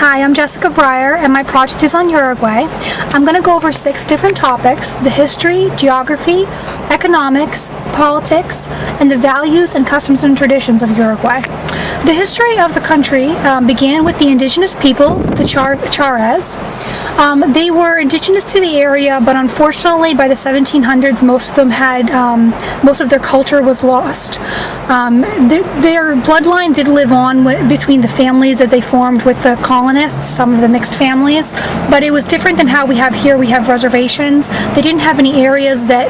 Hi, I'm Jessica Breyer, and my project is on Uruguay. I'm going to go over 6 different topics: the history, geography, economics, politics, and the values and customs and traditions of Uruguay. The history of the country began with the indigenous people, the Charez. They were indigenous to the area, but unfortunately by the 1700s most of their culture was lost. Their bloodline did live on between the families that they formed with the colonists, some of the mixed families, but it was different than how we have here. We have reservations. They didn't have any areas that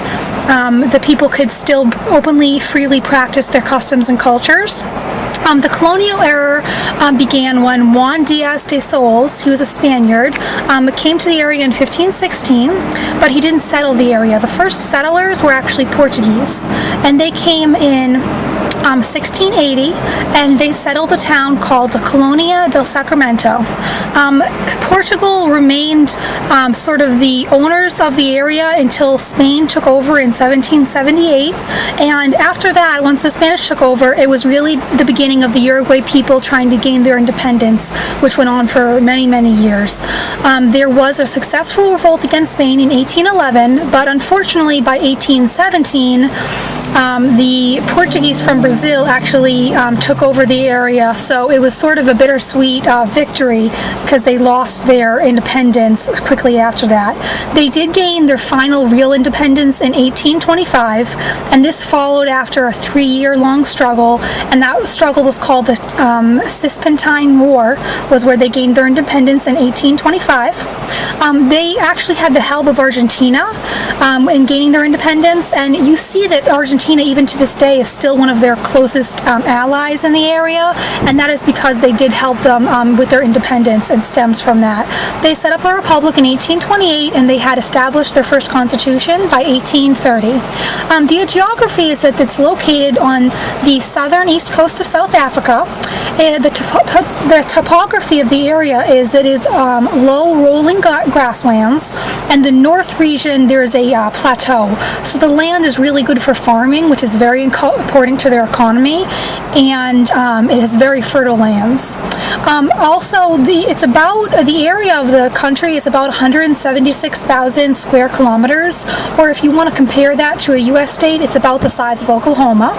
the people could still openly, freely practice their customs and cultures. The colonial era began when Juan Diaz de Solis, he was a Spaniard, came to the area in 1516, but he didn't settle the area. The first settlers were actually Portuguese, and they came in 1680, and they settled a town called the Colonia del Sacramento. Portugal remained sort of the owners of the area until Spain took over in 1778, and after that, once the Spanish took over, it was really the beginning of the Uruguay people trying to gain their independence, which went on for many, many years. There was a successful revolt against Spain in 1811, but unfortunately by 1817, the Portuguese from Brazil actually took over the area, so it was sort of a bittersweet victory because they lost their independence quickly after that. They did gain their final real independence in 1825, and this followed after a 3-year-long struggle, and that struggle was called the Cispentine War, was where they gained their independence in 1825. They actually had the help of Argentina in gaining their independence, and you see that Argentina, even to this day, is still one of their closest allies in the area, and that is because they did help them with their independence, and stems from that. They set up a republic in 1828, and they had established their first constitution by 1830. The geography is that it's located on the southern east coast of South Africa. The topography of the area is that it's low rolling grasslands, and the north region there is a plateau. So the land is really good for farming, which is very important to their economy, and it has very fertile lands. Also, the area of the country is about 176,000 square kilometers, or if you want to compare that to a U.S. state, it's about the size of Oklahoma.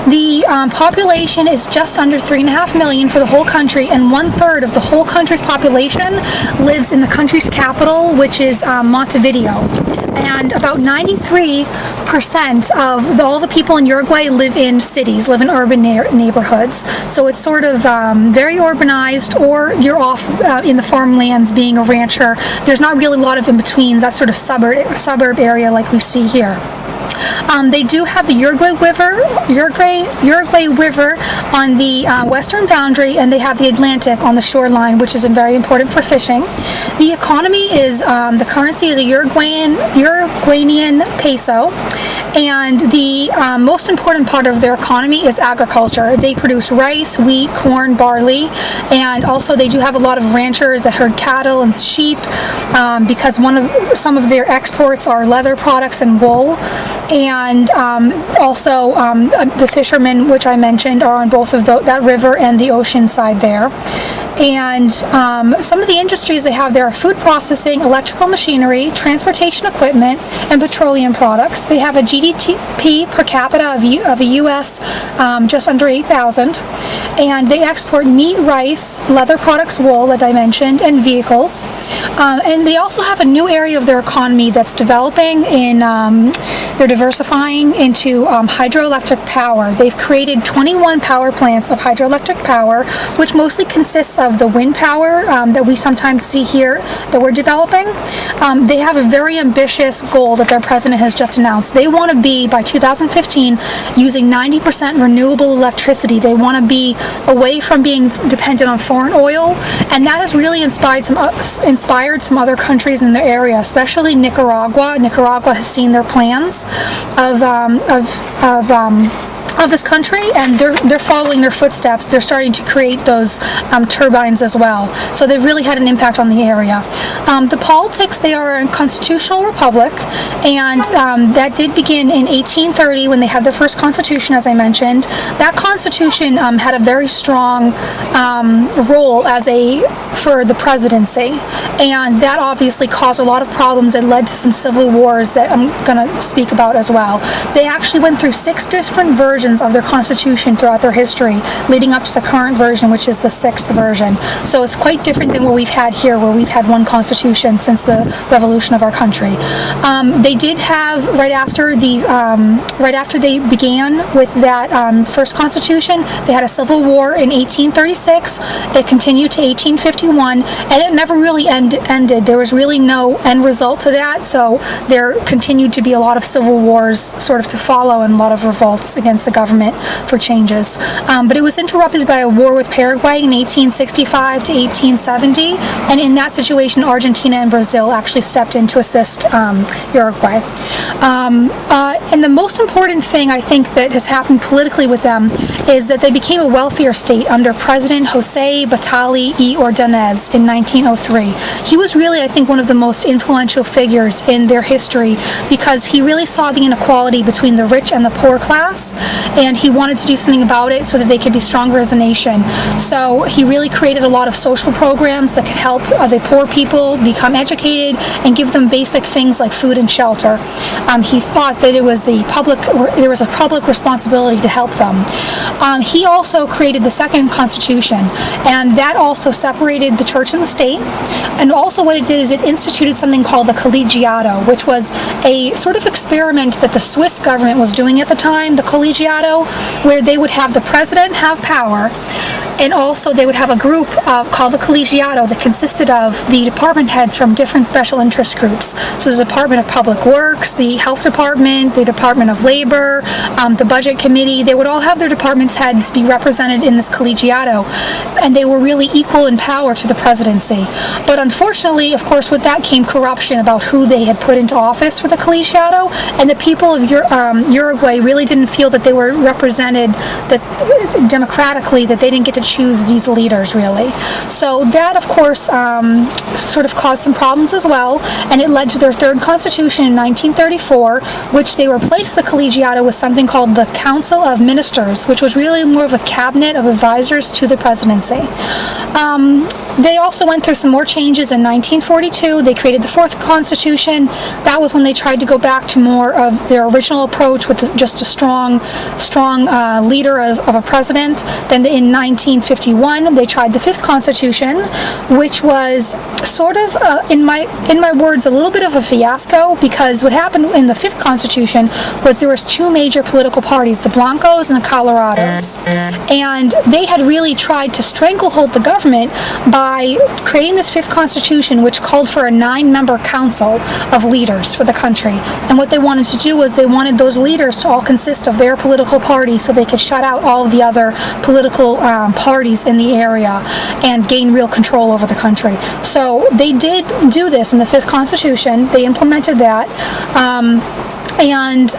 The population is just under 3.5 million for the whole country, and 1/3 of the whole country's population lives in the country's capital, which is Montevideo. And about 93% of all the people in Uruguay live in cities, live in urban neighborhoods. So it's sort of very urbanized, or you're off in the farmlands being a rancher. There's not really a lot of in-betweens, that sort of suburb area like we see here. They do have the Uruguay River on the western boundary, and they have the Atlantic on the shoreline, which is very important for fishing. The economy is, the currency is a Uruguayan peso, and the most important part of their economy is agriculture. They produce rice, wheat, corn, barley, and also they do have a lot of ranchers that herd cattle and sheep, because some of their exports are leather products and wool. And also the fishermen, which I mentioned, are on both of that river and the ocean side there. And some of the industries they have there are food processing, electrical machinery, transportation equipment, and petroleum products. They have a GDP per capita of a U.S. Just under 8,000, and they export meat, rice, leather products, wool, that I mentioned, and vehicles. And they also have a new area of their economy that's developing they're diversifying into hydroelectric power. They've created 21 power plants of hydroelectric power, which mostly consists of the wind power that we sometimes see here that we're developing. They have a very ambitious goal that their president has just announced. They want to be, by 2015, using 90% renewable electricity. They want to be away from being dependent on foreign oil, and that has really inspired some other countries in their area, especially Nicaragua. Nicaragua has seen their plans of this country, and they're following their footsteps. They're starting to create those turbines as well. So they've really had an impact on the area. The politics, they are a constitutional republic, and that did begin in 1830 when they had their first constitution, as I mentioned. That constitution had a very strong role as a for the presidency, and that obviously caused a lot of problems. It led to some civil wars that I'm going to speak about as well. They actually went through 6 different versions of their constitution throughout their history, leading up to the current version, which is the 6th version. So it's quite different than what we've had here, where we've had one constitution since the revolution of our country. They did have, right after they began with that first constitution, they had a civil war in 1836. It continued to 1851, and it never really ended. There was really no end result to that, so there continued to be a lot of civil wars sort of to follow, and a lot of revolts against the government for changes. But it was interrupted by a war with Paraguay in 1865 to 1870, and in that situation, Argentina and Brazil actually stepped in to assist Uruguay. And the most important thing I think that has happened politically with them is that they became a welfare state under President José Batallí y Ordóñez in 1903. He was really, I think, one of the most influential figures in their history, because he really saw the inequality between the rich and the poor class, and he wanted to do something about it so that they could be stronger as a nation. So he really created a lot of social programs that could help the poor people become educated and give them basic things like food and shelter. He thought that there was a public responsibility to help them. He also created the second constitution, and that also separated the church and the state. And also what it did is it instituted something called the Collegiado, which was a sort of experiment that the Swiss government was doing at the time, the Collegiado, where they would have the president have power, and also they would have a group called the Collegiado that consisted of the department heads from different special interest groups. So the Department of Public Works, the Health Department, the Department of Labor, the Budget Committee. They would all have their department's heads be represented in this Collegiado, and they were really equal in power to the presidency. But unfortunately, of course, with that came corruption about who they had put into office for the Collegiado, and the people of Uruguay really didn't feel that they were represented democratically, that they didn't get to choose these leaders, really. So that, of course, sort of caused some problems as well, and it led to their third constitution in 1934, which they replaced the Collegiado with something called the Council of Ministers, which was really more of a cabinet of advisors to the presidency. They also went through some more changes in 1942. They created the fourth constitution. That was when they tried to go back to more of their original approach with just a strong leader of a president. Then in 1951, they tried the fifth constitution, which was sort of, in my words, a little bit of a fiasco, because what happened in the fifth constitution was there was 2 major political parties, the Blancos and the Colorados, and they had really tried to stranglehold the government by creating this fifth constitution, which called for a 9-member council of leaders for the country. And what they wanted to do was they wanted those leaders to all consist of their political party, so they could shut out all of the other political parties in the area and gain real control over the country. So they did do this in the fifth constitution. They implemented that, and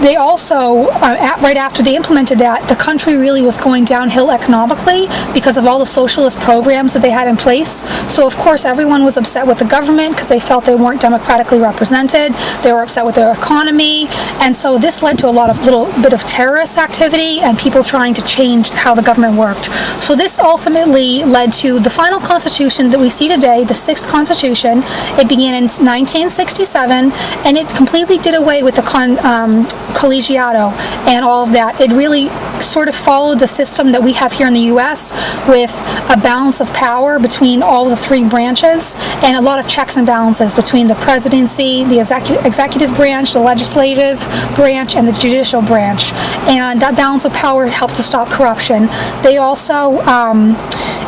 they also, right after they implemented that, the country really was going downhill economically because of all the socialist programs that they had in place. So of course everyone was upset with the government because they felt they weren't democratically represented. They were upset with their economy, and so this led to a little bit of terrorist activity and people trying to change how the government worked. So this ultimately led to the final constitution that we see today, the 6th constitution. It began in 1967, and it completely did away with the Collegiado and all of that. It really sort of followed the system that we have here in the U.S. with a balance of power between all the 3 branches and a lot of checks and balances between the presidency, the executive branch, the legislative branch, and the judicial branch. And that balance of power helped to stop corruption. They also,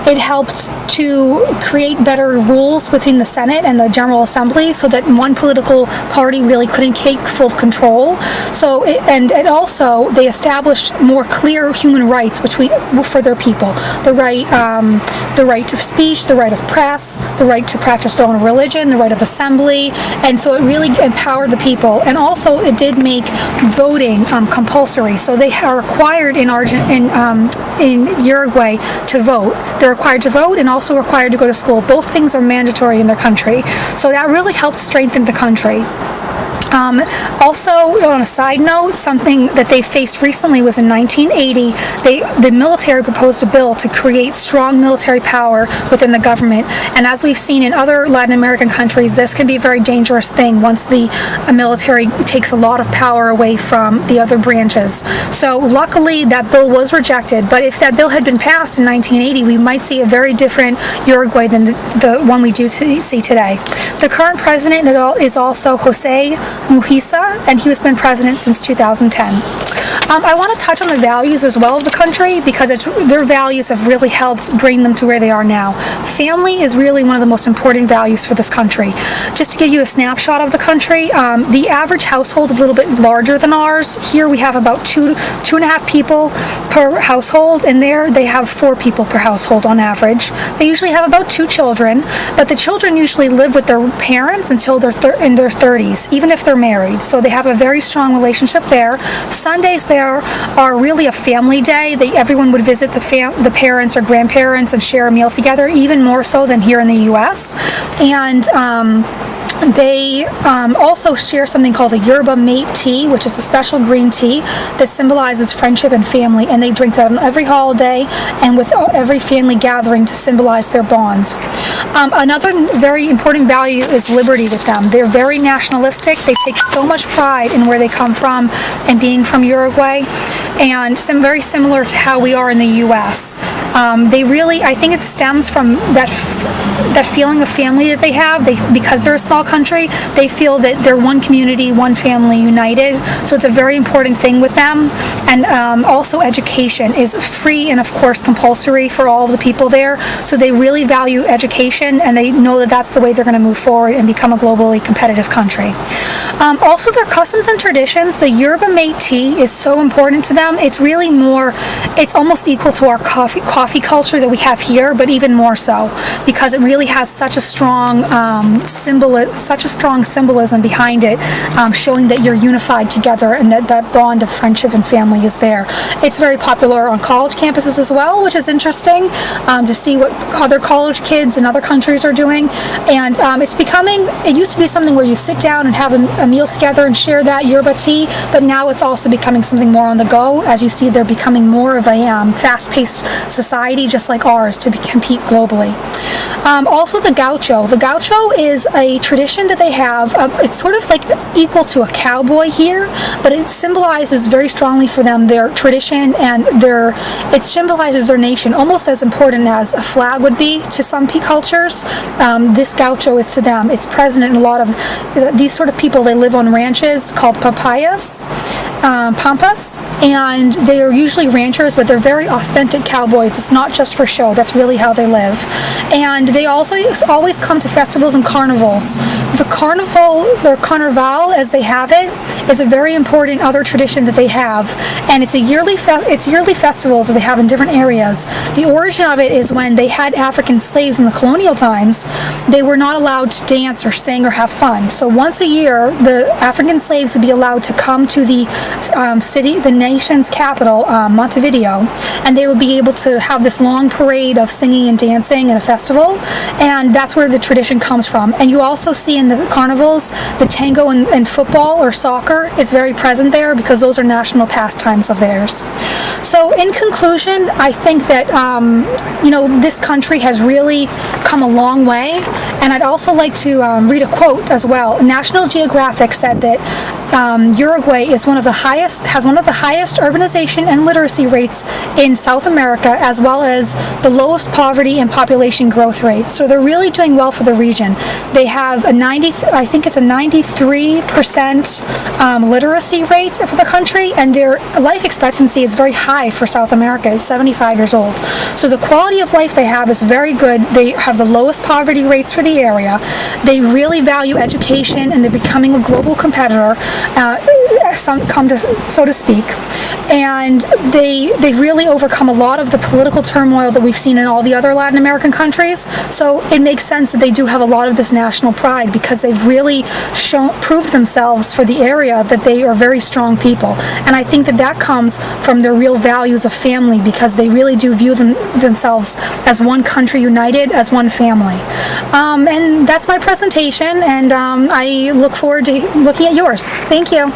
it helped to create better rules between the Senate and the General Assembly so that one political party really couldn't take full control. So, and also they established more clear human rights for their people: the right to speech, the right of press, the right to practice their own religion, the right of assembly, and so it really empowered the people. And also, it did make voting compulsory. So they are required in Uruguay to vote. They're required to vote and also required to go to school. Both things are mandatory in their country. So that really helped strengthen the country. Also, on a side note, something that they faced recently was in 1980, the military proposed a bill to create strong military power within the government. And as we've seen in other Latin American countries, this can be a very dangerous thing once the military takes a lot of power away from the other branches. So luckily, that bill was rejected. But if that bill had been passed in 1980, we might see a very different Uruguay than the one we do see today. The current president is also Jose Mujica, and he has been president since 2010. I want to touch on the values as well of the country, because their values have really helped bring them to where they are now. Family is really one of the most important values for this country. Just to give you a snapshot of the country, the average household is a little bit larger than ours. Here we have about two and a half people per household, and there they have 4 people per household on average. They usually have about 2 children, but the children usually live with their parents until they're in their 30s, even if they're married. So they have a very strong relationship there. Sundays there are really a family day. Everyone would visit the parents or grandparents and share a meal together, even more so than here in the U.S. And they also share something called a yerba mate tea, which is a special green tea that symbolizes friendship and family, and they drink that on every holiday and with every family gathering to symbolize their bonds. Another very important value is liberty with them. They're very nationalistic. They take so much pride in where they come from and being from Uruguay, and very similar to how we are in the U.S. I think it stems from that feeling of family that they have. Because they're a small country, they feel that they're one community, one family, united. So it's a very important thing with them. And also education is free and of course compulsory for all of the people there. So they really value education, and they know that that's the way they're going to move forward and become a globally competitive country. Also, their customs and traditions, the yerba mate tea is so important to them. It's really it's almost equal to our coffee culture that we have here, but even more so, because it really has such a strong symbolism behind it, showing that you're unified together and that bond of friendship and family is there. It's very popular on college campuses as well, which is interesting to see what other college kids in other countries are doing. And it used to be something where you sit down and have a meal together and share that yerba tea, but now it's also becoming something more on the go. As you see, they're becoming more of a fast-paced society, just like ours, to compete globally. Also, the gaucho. The gaucho is a tradition that they have. It's sort of like equal to a cowboy here, but it symbolizes very strongly for them their tradition, and it symbolizes their nation, almost as important as a flag would be to some cultures. This gaucho is to them. It's present in a lot of these sort of people. They live on ranches called pampas, and they are usually ranchers, but they're very authentic cowboys. It's not just for show. That's really how they live. And they also always come to festivals and carnivals. The carnival, as they have it, is a very important other tradition that they have, and it's yearly festivals that they have in different areas. The origin of it is when they had African slaves in the colonial times. They were not allowed to dance or sing or have fun. So once a year, the African slaves would be allowed to come to the nation's capital, Montevideo, and they would be able to have this long parade of singing and dancing and a festival, and that's where the tradition comes from. And you also see in the carnivals, the tango and football or soccer is very present there, because those are national pastimes of theirs. So in conclusion, I think that this country has really come a long way, and I'd also like to read a quote as well. National Geographic said that Uruguay has one of the highest urbanization and literacy rates in South America, as well as the lowest poverty and population growth rates. So they're really doing well for the region. They have a 93% literacy rate for the country, and their life expectancy is very high for South America. It's 75 years old. So the quality of life they have is very good. They have the lowest poverty rates for the area. They really value education, and they're becoming a global competitor, so to speak. and they've really overcome a lot of the political turmoil that we've seen in all the other Latin American countries. So it makes sense that they do have a lot of this national pride, because they've really proved themselves for the area that they are very strong people. And I think that comes from their real values of family, because they really do view themselves as one country united, as one family. And that's my presentation, and I look forward to looking at yours. Thank you.